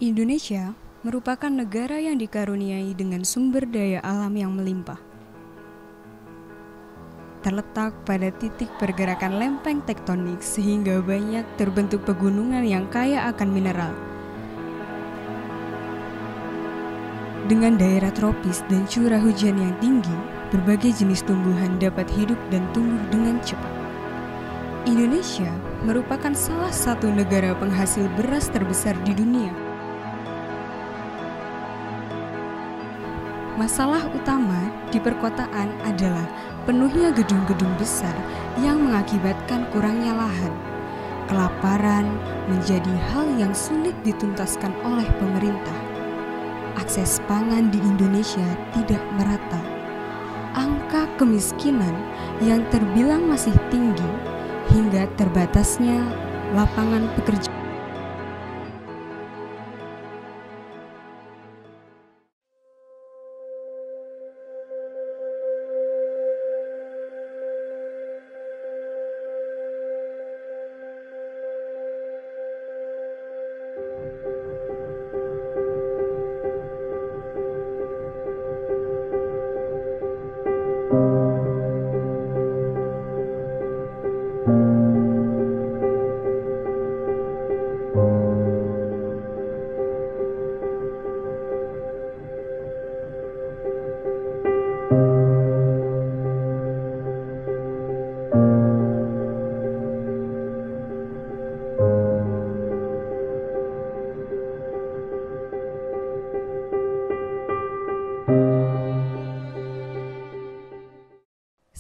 Indonesia merupakan negara yang dikaruniai dengan sumber daya alam yang melimpah. Terletak pada titik pergerakan lempeng tektonik sehingga banyak terbentuk pegunungan yang kaya akan mineral. Dengan daerah tropis dan curah hujan yang tinggi, berbagai jenis tumbuhan dapat hidup dan tumbuh dengan cepat. Indonesia merupakan salah satu negara penghasil beras terbesar di dunia. Masalah utama di perkotaan adalah penuhnya gedung-gedung besar yang mengakibatkan kurangnya lahan. Kelaparan menjadi hal yang sulit dituntaskan oleh pemerintah. Akses pangan di Indonesia tidak merata. Angka kemiskinan yang terbilang masih tinggi hingga terbatasnya lapangan pekerjaan.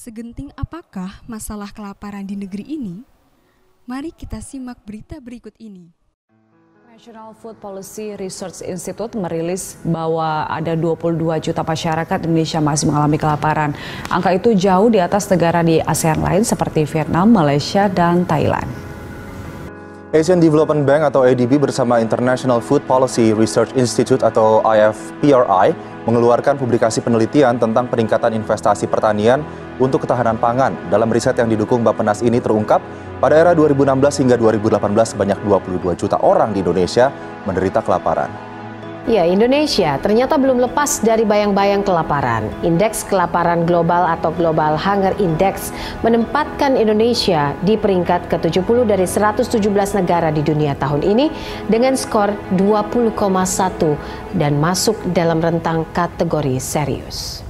Segenting apakah masalah kelaparan di negeri ini? Mari kita simak berita berikut ini. National Food Policy Research Institute merilis bahwa ada 22 juta masyarakat Indonesia masih mengalami kelaparan. Angka itu jauh di atas negara di ASEAN lain seperti Vietnam, Malaysia, dan Thailand. Asian Development Bank atau ADB bersama International Food Policy Research Institute atau IFPRI mengeluarkan publikasi penelitian tentang peningkatan investasi pertanian untuk ketahanan pangan. Dalam riset yang didukung Bappenas ini terungkap, pada era 2016 hingga 2018 sebanyak 22 juta orang di Indonesia menderita kelaparan. Ya, Indonesia ternyata belum lepas dari bayang-bayang kelaparan. Indeks kelaparan global atau Global Hunger Index menempatkan Indonesia di peringkat ke-70 dari 117 negara di dunia tahun ini dengan skor 20,1 dan masuk dalam rentang kategori serius.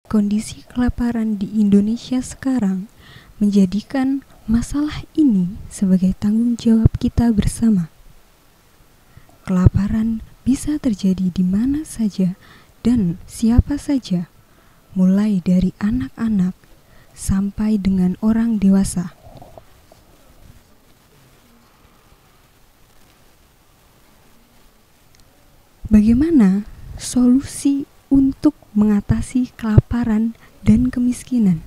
Kondisi kelaparan di Indonesia sekarang menjadikan masalah ini sebagai tanggung jawab kita bersama. Kelaparan bisa terjadi di mana saja dan siapa saja, mulai dari anak-anak sampai dengan orang dewasa. Bagaimana solusi untuk mengatasi kelaparan dan kemiskinan?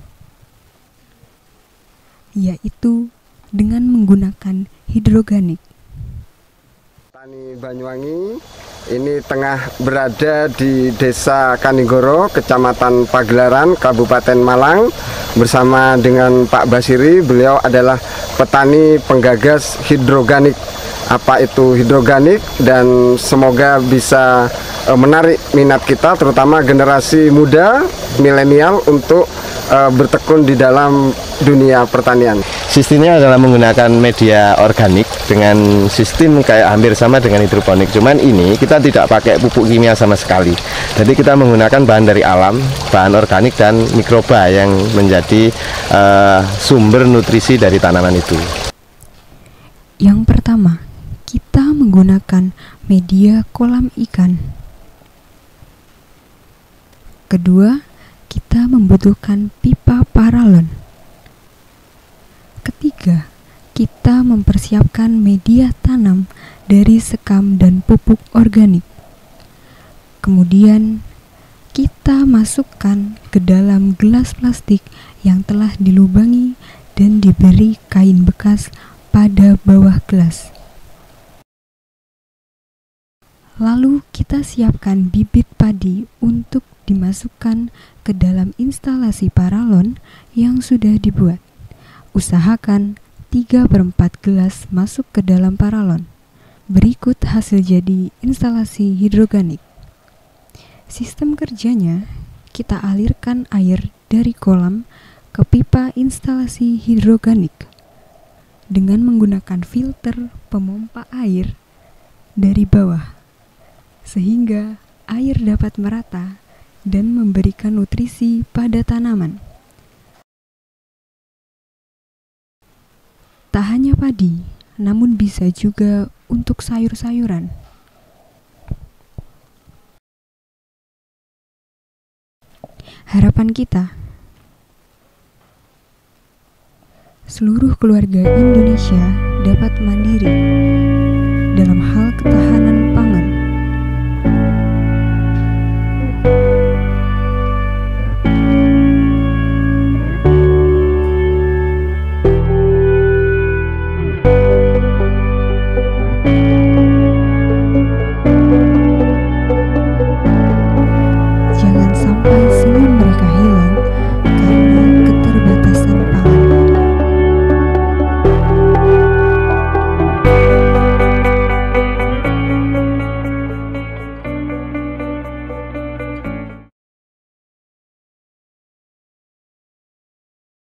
Yaitu dengan menggunakan hidroganik. Tani Banyuwangi ini tengah berada di Desa Kanigoro, Kecamatan Pagelaran, Kabupaten Malang, bersama dengan Pak Basiri. Beliau adalah petani penggagas hidroganik. Apa itu hidroganik, dan semoga bisa menarik minat kita, terutama generasi muda, milenial, untuk bertekun di dalam dunia pertanian. Sistemnya adalah menggunakan media organik dengan sistem kayak hampir sama dengan hidroponik. Cuman ini kita tidak pakai pupuk kimia sama sekali. Jadi kita menggunakan bahan dari alam, bahan organik dan mikroba yang menjadi sumber nutrisi dari tanaman itu. Yang pertama, kita menggunakan media kolam ikan. Kedua, kita membutuhkan pipa paralon. Ketiga, kita mempersiapkan media tanam dari sekam dan pupuk organik. Kemudian, kita masukkan ke dalam gelas plastik yang telah dilubangi dan diberi kain bekas pada bawah gelas. Lalu kita siapkan bibit padi untuk dimasukkan ke dalam instalasi paralon yang sudah dibuat. Usahakan 3/4 gelas masuk ke dalam paralon. Berikut hasil jadi instalasi hidroganik. Sistem kerjanya, kita alirkan air dari kolam ke pipa instalasi hidroganik dengan menggunakan filter pemompa air dari bawah, sehingga air dapat merata dan memberikan nutrisi pada tanaman. Tak hanya padi, namun bisa juga untuk sayur-sayuran. Harapan kita, seluruh keluarga Indonesia dapat mandiri